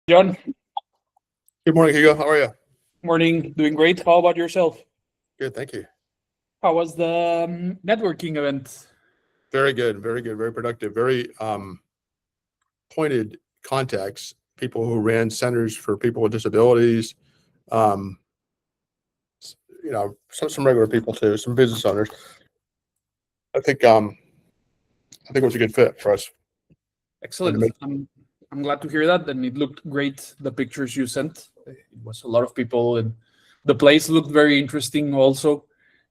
John, Good morning, Hugo. How are you? morning. Doing great. How about yourself? Good, thank you. How was the networking event? Very good, very good, very productive, very pointed contacts, people who ran centers for people with disabilities, um, some regular people too, some business owners. I think it was a good fit for us. And to Excellent. make, I'm glad to hear that, and it looked great. The pictures you sent. It was a lot of people, and the place looked very interesting. Also,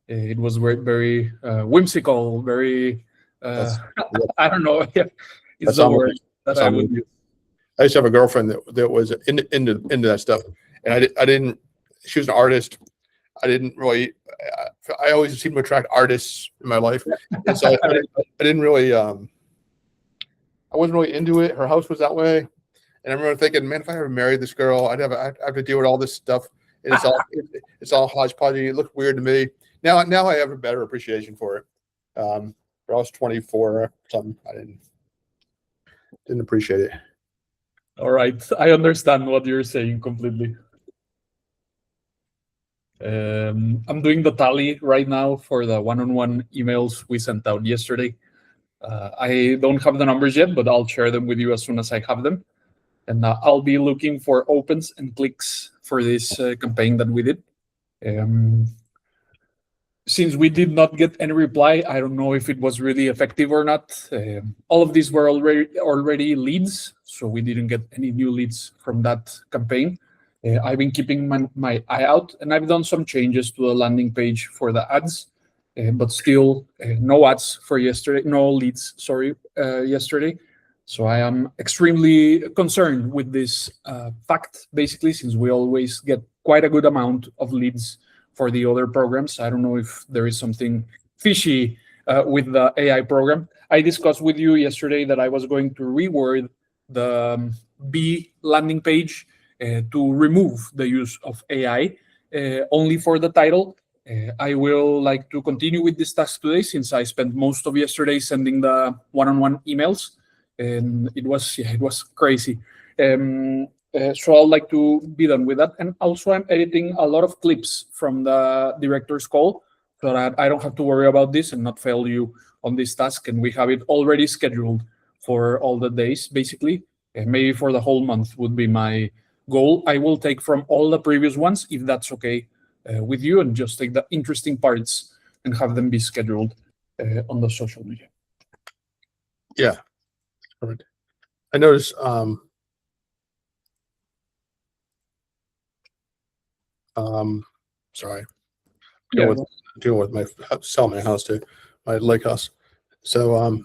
it was very whimsical. Very, that's I don't know. It's that's the almost word that that's I almost. would use. I used to have a girlfriend that was into that stuff, and I didn't. She was an artist. I didn't really. I always seem to attract artists in my life, and so I didn't really. I wasn't really into it. Her house was that way, and I remember thinking, man, if I ever married this girl, I'd have to deal with all this stuff, and it's all hodgepodgey. It looked weird to me. Now I have a better appreciation for it. But I was 24 or something. I didn't appreciate it. All right, I understand what you're saying completely. I'm doing the tally right now for the one-on-one emails we sent out yesterday. I don't have the numbers yet, but I'll share them with you as soon as I have them. And I'll be looking for opens and clicks for this campaign that we did. Since we did not get any reply, I don't know if it was really effective or not. All of these were already leads, so we didn't get any new leads from that campaign. I've been keeping my eye out, and I've done some changes to the landing page for the ads, but still no ads for yesterday, no leads, sorry, yesterday. So I am extremely concerned with this fact, basically, since we always get quite a good amount of leads for the other programs. I don't know if there is something fishy with the AI program. I discussed with you yesterday that I was going to reword the B landing page to remove the use of AI only for the title. I will like to continue with this task today since I spent most of yesterday sending the one-on-one emails, and it was crazy. So I'd like to be done with that. And also I'm editing a lot of clips from the director's call so that I don't have to worry about this and not fail you on this task. And we have it already scheduled for all the days, basically. And maybe for the whole month would be my goal. I will take from all the previous ones, if that's okay with you, and just take the interesting parts and have them be scheduled on the social media. Yeah, perfect. I noticed. Sorry, dealing with my selling my house too, my lake house. So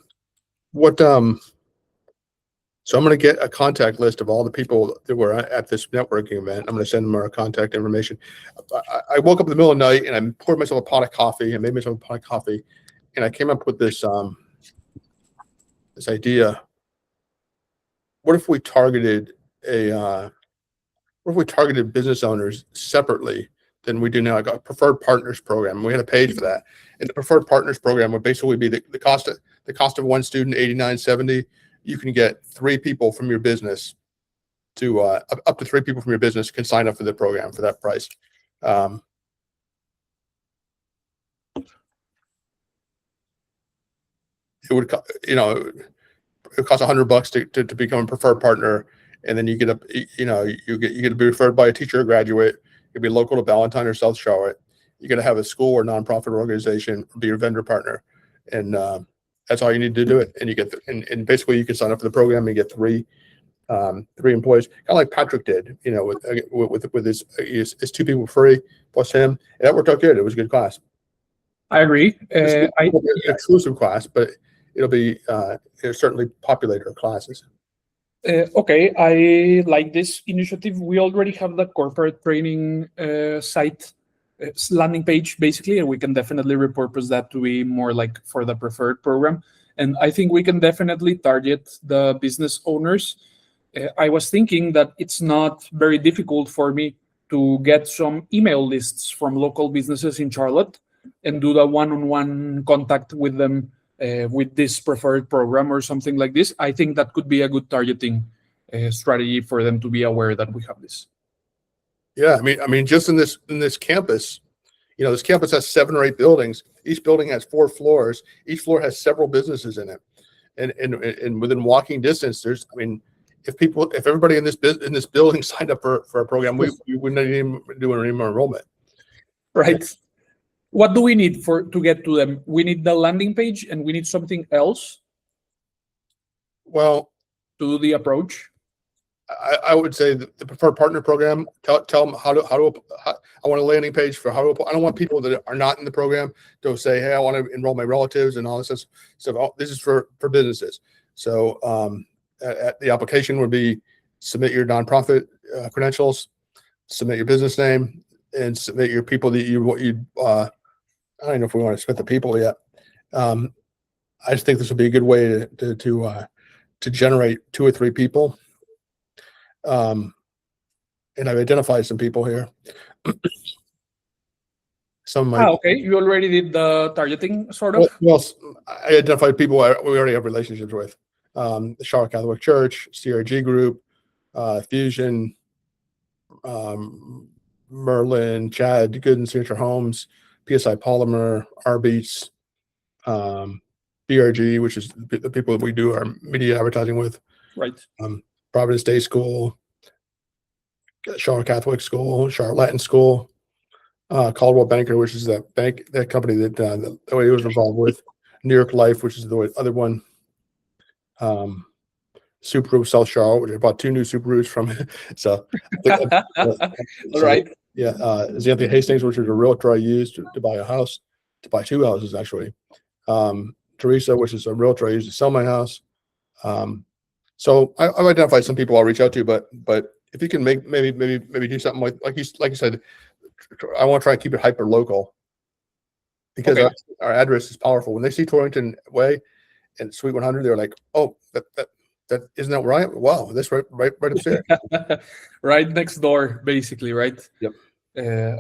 so I'm going to get a contact list of all the people that were at this networking event. I'm going to send them our contact information. I woke up in the middle of the night and I poured myself a pot of coffee and made myself a pot of coffee, and I came up with this this idea. What if we targeted business owners separately than we do now? I got a preferred partners program, and we had a page for that. And the preferred partners program would basically be the cost of one student, $89.70. You can get 3 people from your business to up to 3 people from your business can sign up for the program for that price. It would, it costs $100 to become a preferred partner, and then you get you get to be referred by a teacher or graduate. You'll be local to Ballantyne or South Charlotte. You're going to have a school or nonprofit organization be your vendor partner, and that's all you need to do it. And you get and basically you can sign up for the program and get 3 employees, kind of like Patrick did, with his 2 people free plus him, and that worked out good. It was a good class. I agree. Exclusive class, but it'll be certainly populator classes. Okay, I like this initiative. We already have the corporate training site landing page, basically, and we can definitely repurpose that to be more like for the preferred program. And I think we can definitely target the business owners. I was thinking that it's not very difficult for me to get some email lists from local businesses in Charlotte and do the one-on-one contact with them with this preferred program or something like this. I think that could be a good targeting strategy for them to be aware that we have this. Yeah, I mean, just in this campus, this campus has 7 or 8 buildings. Each building has 4 floors. Each floor has several businesses in it, and within walking distance, if everybody in this building signed up for a program, we wouldn't even do any more enrollment. Right. What do we need to get to them? We need the landing page, and we need something else. Well, to do the approach. I would say the preferred partner program. Tell them how to. I want a landing page for how to. I don't want people that are not in the program to say, "Hey, I want to enroll my relatives and all this stuff." This is for businesses. So the application would be submit your nonprofit credentials, submit your business name, and submit your people that you. I don't know if we want to submit the people yet. I just think this would be a good way to generate 2 or 3 people. And I've identified some people here. Okay. You already did the targeting, sort of? Well, I identified people we already have relationships with. The Charlotte Catholic Church, CRG Group, Fusion, Merlin, Chad Gooden Signature Homes, PSI Polymer, Arby's, BRG, which is the people that we do our media advertising with. Right. Providence Day School, Charlotte Catholic School, Charlotte Latin School, Caldwell Banker, which is that company that he was involved with, New York Life, which is the other one, Subaru South Charlotte, which I bought 2 new Subarus from. So, right. Yeah, Xanthia Hastings, which is a realtor I used to buy a house, to buy 2 houses actually. Teresa, which is a realtor I used to sell my house. So I've identified some people I'll reach out to, but if you can maybe do something like you said, I want to try and keep it hyper local, because our address is powerful. When they see Torrington Way and Suite 100, they're like, "Oh, that isn't that where I am? Wow, that's right upstairs." Right next door, basically, right? Yep.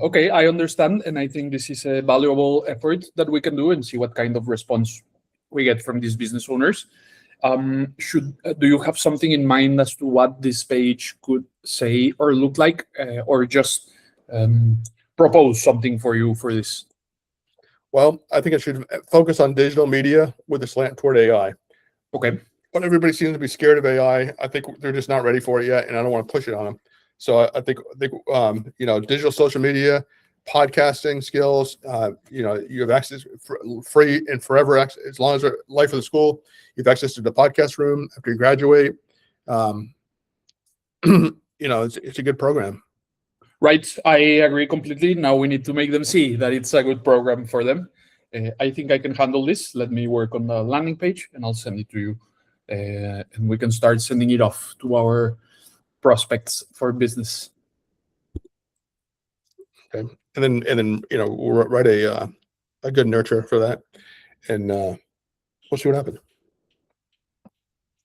Okay, I understand, and I think this is a valuable effort that we can do and see what kind of response we get from these business owners. Do you have something in mind as to what this page could say or look like, or just propose something for you for this? Well, I think it should focus on digital media with a slant toward AI. Okay. But everybody seems to be scared of AI. I think they're just not ready for it yet, and I don't want to push it on them. So I think digital social media, podcasting skills. You have access free and forever access, as long as the life of the school. You have access to the podcast room after you graduate. It's a good program. Right, I agree completely. Now we need to make them see that it's a good program for them. I think I can handle this. Let me work on the landing page, and I'll send it to you, and we can start sending it off to our prospects for business. Okay, and then we'll write a good nurture for that, and we'll see what happens.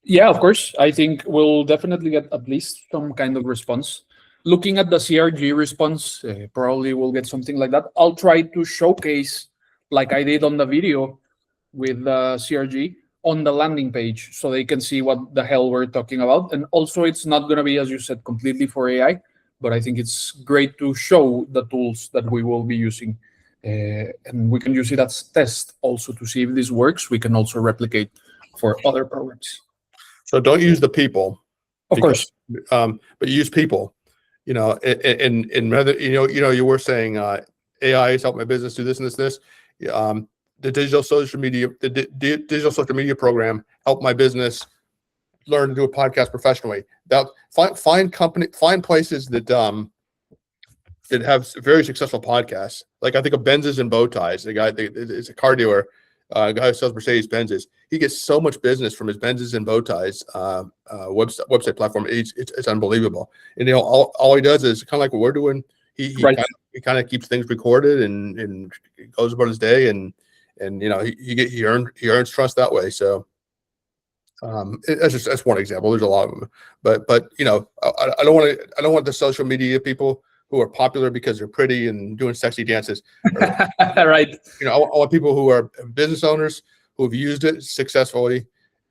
Yeah, of course. I think we'll definitely get at least some kind of response. Looking at the CRG response, probably we'll get something like that. I'll try to showcase, like I did on the video with the CRG, on the landing page, so they can see what the hell we're talking about. And also, it's not going to be, as you said, completely for AI, but I think it's great to show the tools that we will be using. And we can use it as test also to see if this works. We can also replicate for other programs. So don't use the people, of course, but use people. And rather, you were saying AI has helped my business do this and this. The digital social media program helped my business learn to do a podcast professionally. Find places that have very successful podcasts. Like I think of Benzes and Bow Ties. The guy is a car dealer. Guy who sells Mercedes Benzes. He gets so much business from his Benzes and Bow Ties website platform. It's unbelievable. And all he does is kind of like what we're doing. He kind of keeps things recorded and goes about his day and he earns trust that way. So that's one example. There's a lot of them, but I don't want the social media people who are popular because they're pretty and doing sexy dances. Right. I want people who are business owners who have used it successfully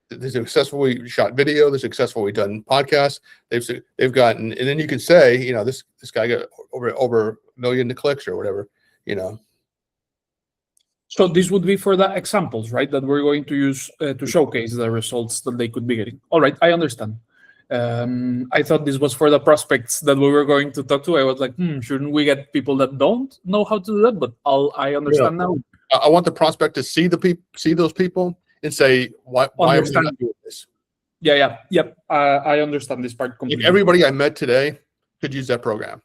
They successfully shot video. They successfully done podcasts. They've gotten, and then you can say, this guy got over 1 million clicks or whatever, So this would be for the examples, right? That we're going to use to showcase the results that they could be getting. All right, I understand. I thought this was for the prospects that we were going to talk to. I was like, shouldn't we get people that don't know how to do that? But I understand now. I want the prospect to see those people and say, why am I not doing this? Yeah. I understand this part completely. If everybody I met today could use that program.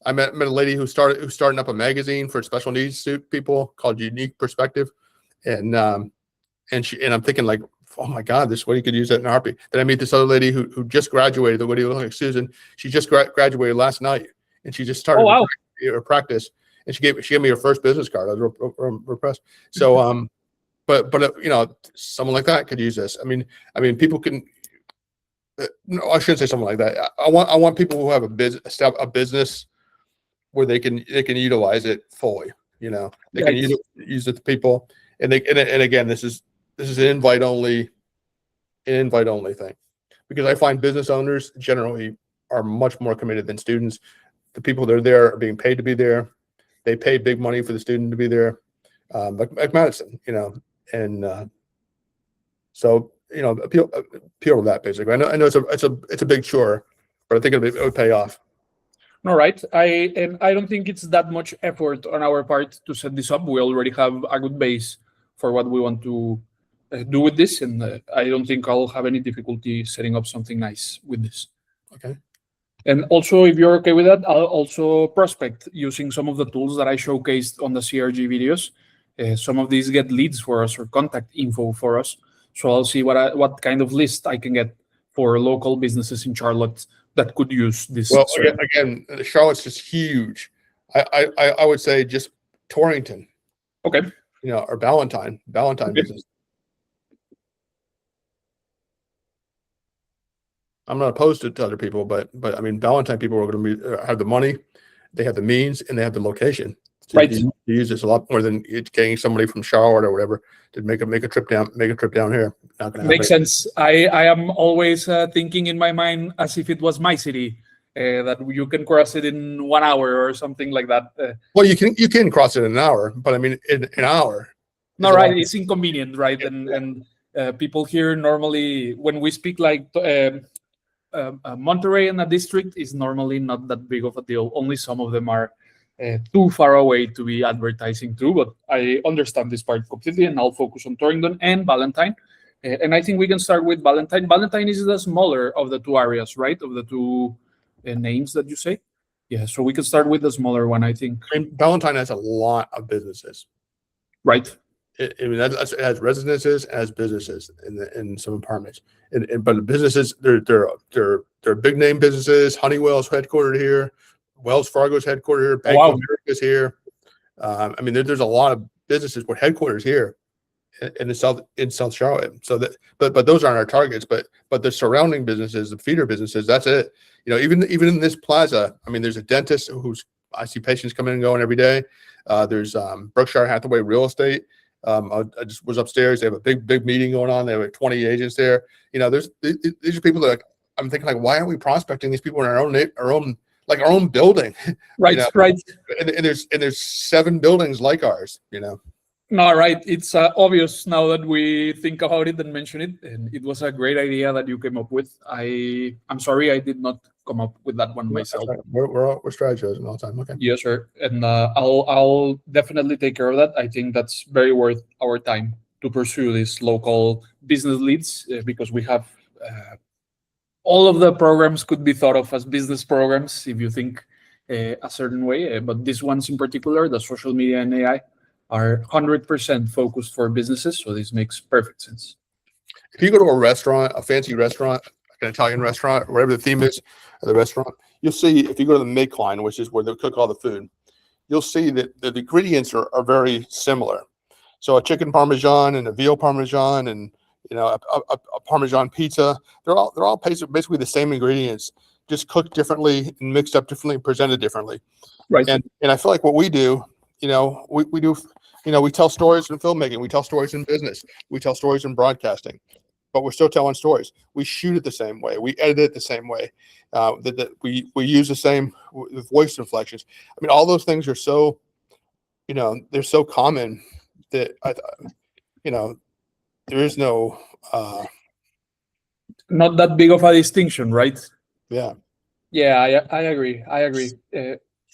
I met a lady who's starting up a magazine for special needs people called Unique Perspective, and I'm thinking like, oh my God, this lady could use that in a heartbeat. Then I meet this other lady who just graduated. The lady looks like Susan. She just graduated last night, and she just started her practice. And she gave me her first business card. I was real impressed. So, but someone like that could use this. I mean, people can. No, I shouldn't say something like that. I want people who have a business where they can utilize it fully. They can use it to people, and again, this is an invite only thing, because I find business owners generally are much more committed than students. The people that are there are being paid to be there. They pay big money for the student to be there, like Madison, and so appeal to that basically. I know it's a big chore, but I think it would pay off. All right. I don't think it's that much effort on our part to set this up. We already have a good base for what we want to do with this, and I don't think I'll have any difficulty setting up something nice with this. Okay. And also, if you're okay with that, I'll also prospect using some of the tools that I showcased on the CRG videos. Some of these get leads for us or contact info for us. So I'll see what kind of list I can get for local businesses in Charlotte that could use this. Well, again, Charlotte's just huge. I would say just Torrington. Okay. Or Ballantyne okay. Business. I'm not opposed to other people, but I mean, Ballantyne people are going to have the money, they have the means, and they have the location. Right. To use this a lot more than getting somebody from Charlotte or whatever to make a trip down here. Not gonna Makes sense. I am always thinking in my mind as if it was my city, that you can cross it in 1 hour or something like that. Well, you can cross it in an hour, but I mean, in an hour. No, right. It's inconvenient, right? And people here normally, when we speak like Monterey and a district, is normally not that big of a deal. Only some of them are too far away to be advertising to, but I understand this part completely, and I'll focus on Torrington and Ballantyne. And I think we can start with Ballantyne. Ballantyne is the smaller of the two areas, right? Of the two names that you say. Yeah, so we can start with the smaller one, I think. I mean, Ballantyne has a lot of businesses. Right. It has residences, as businesses in some apartments, but the businesses they're big name businesses. Honeywell's headquartered here, Wells Fargo's headquartered here, Bank of America's here. I mean, there's a lot of businesses with headquarters here in South Charlotte. So that, but those aren't our targets. But the surrounding businesses, the feeder businesses, that's it. Even in this plaza, I mean, there's a dentist I see patients coming and going every day. There's Berkshire Hathaway Real Estate. I just was upstairs. They have a big meeting going on. They have 20 agents there. These are people that I'm thinking like, why aren't we prospecting these people in our own building? Right, right. And there's 7 buildings like ours. No, right. It's obvious now that we think about it and mention it, and it was a great idea that you came up with. I'm sorry I did not come up with that one myself. Right. We're strategizing all the time. Okay. Yes, sir. And I'll definitely take care of that. I think that's very worth our time to pursue these local business leads because we have all of the programs could be thought of as business programs if you think a certain way. But these ones in particular, the social media and AI, are 100% focused for businesses. So this makes perfect sense. If you go to a restaurant, a fancy restaurant, like an Italian restaurant, or whatever the theme is of the restaurant, you'll see, if you go to the make line, which is where they cook all the food, you'll see that the ingredients are very similar. So a chicken Parmesan and a veal Parmesan and a Parmesan pizza, they're all basically the same ingredients, just cooked differently and mixed up differently, presented differently. Right. And I feel like what we do, we tell stories in filmmaking, we tell stories in business, we tell stories in broadcasting. but we're still telling stories. We shoot it the same way. We edit it the same way. We use the same voice inflections. I mean, all those things are so, they're so common that there is no. Not that big of a distinction, right? Yeah. Yeah, I agree. I agree.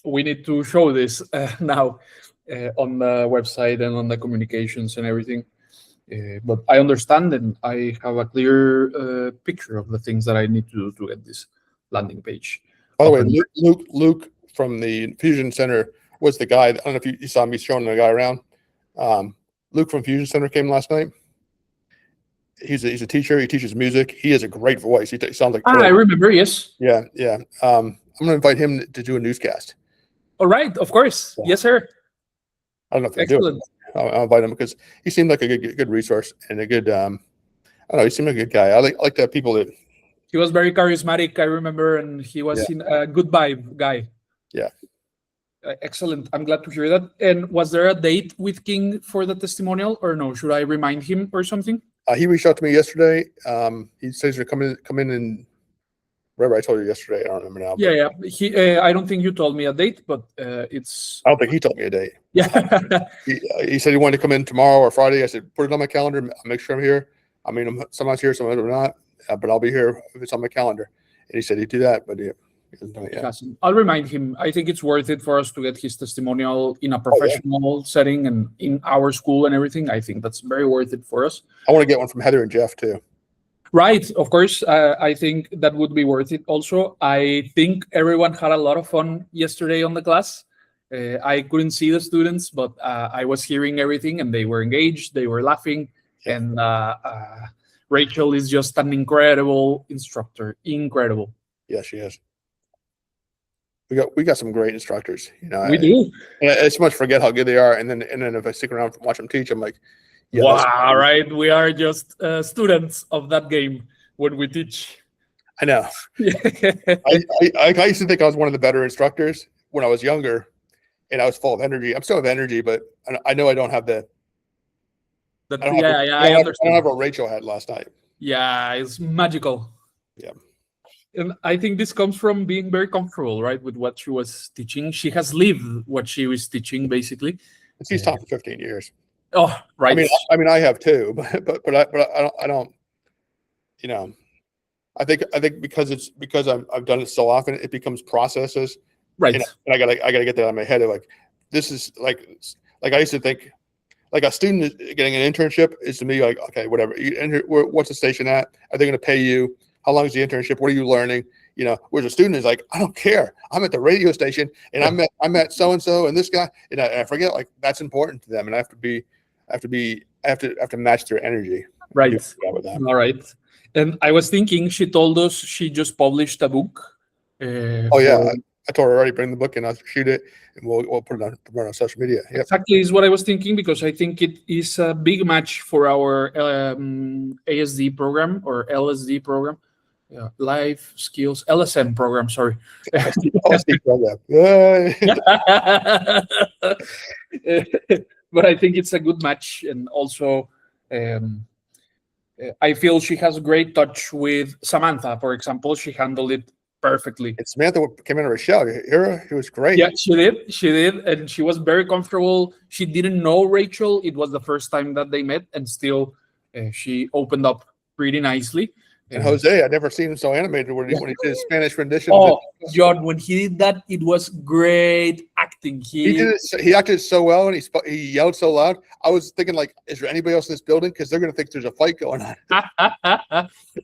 We need to show this now on the website and on the communications and everything. But I understand, and I have a clear picture of the things that I need to do to get this landing page. By the way, Luke from the Fusion Center was the guy. I don't know if you saw me showing the guy around. Luke from Fusion Center came last night. He's a teacher. He teaches music. He has a great voice. He sounds like. I remember. Yes. Yeah. I'm going to invite him to do a newscast. All right. Of course. Yeah. Yes, sir. I don't know if they do it. I'll invite him because he seemed like a good resource and a good. I don't know. He seemed like a good guy. I like to have people that. He was very charismatic. I remember, and he was in a good vibe guy. Yeah. Excellent. I'm glad to hear that. And was there a date with King for the testimonial, or no? Should I remind him or something? He reached out to me yesterday. He says he's going to come in and whatever I told you yesterday. I don't remember now. Yeah. I don't think you told me a date, but it's. I don't think he told me a date. Yeah. he said he wanted to come in tomorrow or Friday. I said, put it on my calendar. I'll make sure I'm here. I mean, I'm sometimes here, sometimes I'm not, but I'll be here if it's on my calendar. And he said he'd do that, but he hasn't done it yet. I'll remind him. I think it's worth it for us to get his testimonial in a professional setting and in our school and everything. I think that's very worth it for us. I want to get one from Heather and Jeff too. Right, of course. I think that would be worth it also. I think everyone had a lot of fun yesterday on the class. I couldn't see the students, but I was hearing everything and they were engaged, they were laughing. Yeah. And Rachel is just an incredible instructor. Incredible. Yeah, she is. We got some great instructors. We do. I so much forget how good they are, and then if I stick around and watch them teach, I'm like, yeah, wow, right? We are just students of that game when we teach. I know. I used to think I was one of the better instructors when I was younger, and I was full of energy. I'm still have energy, but I know I don't have the. I don't have what Rachel had last night. Yeah, it's magical. Yeah. And I think this comes from being very comfortable, right, with what she was teaching. She has lived what she was teaching, basically. She's taught for 15 years. Oh, right. I mean, I have too, but I don't. I think because I've done it so often, it becomes processes. Right. And I gotta get that out of my head of like, this is like I used to think. Like a student getting an internship is to me like, okay, whatever. What's the station at? Are they going to pay you? How long is the internship? What are you learning? Whereas a student is like, I don't care. I'm at the radio station and I met so and so and this guy, and I forget like that's important to them, and I have to match their energy. Right. All right. And I was thinking, she told us she just published a book. I told her already, bring the book and I'll shoot it and we'll put it on social media. Yep. Exactly is what I was thinking, because I think it is a big match for our ASD program or LSD program. Yeah, Life Skills LSM program, sorry. But I think it's a good match, and also I feel she has great touch with Samantha, for example. She handled it perfectly. And Samantha came in her shell. It was great. Yeah, she did, and she was very comfortable. She didn't know Rachel. It was the first time that they met, and still she opened up pretty nicely. And Jose, I'd never seen him so animated when he did his Spanish rendition. Oh, John, when he did that, it was great acting. He acted so well, and he yelled so loud. I was thinking, like, is there anybody else in this building? Because they're going to think there's a fight going on.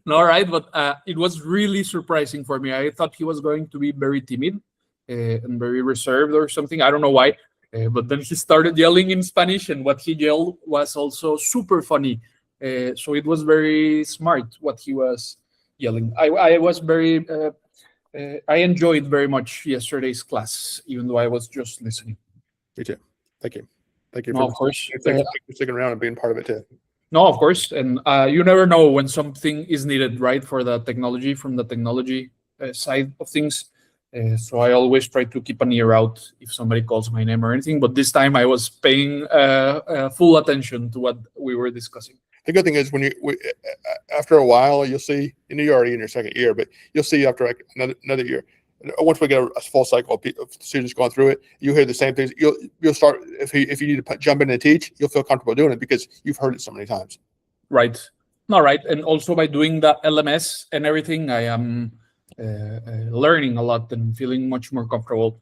No, right, but it was really surprising for me. I thought he was going to be very timid and very reserved or something. I don't know why. But then he started yelling in Spanish, and what he yelled was also super funny. So it was very smart what he was yelling. I was very, I enjoyed very much yesterday's class, even though I was just listening. Me too. Thank you. Thank you. No, of course. Thank you for sticking around and being part of it too. No, of course. And you never know when something is needed, right? For the technology, from the technology side of things. So I always try to keep an ear out if somebody calls my name or anything. But this time I was paying full attention to what we were discussing. the good thing is when after a while, you'll see, and you're already in your second year, but you'll see after like another year, once we get a full cycle of students going through it, you hear the same things. You'll start, if you need to jump in and teach, you'll feel comfortable doing it because you've heard it so many times. Right. No, right. And also by doing the LMS and everything, I am learning a lot and feeling much more comfortable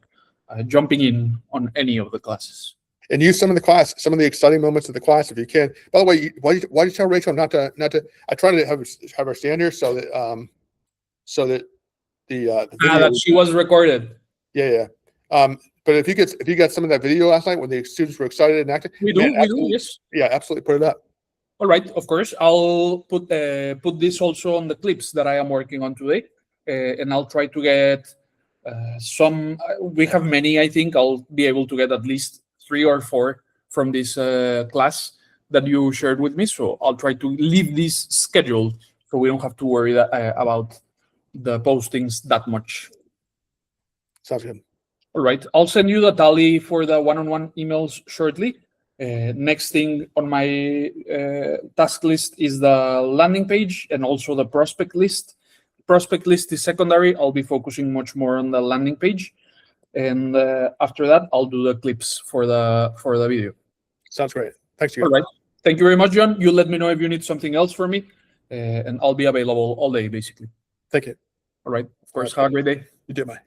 jumping in on any of the classes. And use some of the exciting moments of the class if you can. By the way, why do you tell Rachel not to? I try to have her stand here so that the video, That she was recorded. Yeah. But if you got some of that video last night when the students were excited and active, We do, yes. Yeah, absolutely, put it up. All right, of course. I'll put this also on the clips that I am working on today, and I'll try to get some. We have many. I think I'll be able to get at least 3 or 4 from this class that you shared with me. So I'll try to leave this scheduled so we don't have to worry about the postings that much. Sounds good. All right, I'll send you the tally for the one-on-one emails shortly. Next thing on my task list is the landing page and also the prospect list. Prospect list is secondary. I'll be focusing much more on the landing page, and after that, I'll do the clips for the video. Sounds great. Thanks, you. All right. Thank you very much, John. You let me know if you need something else from me, and I'll be available all day, basically. Thank you. All right. Of course. Have a great day. You too. Bye.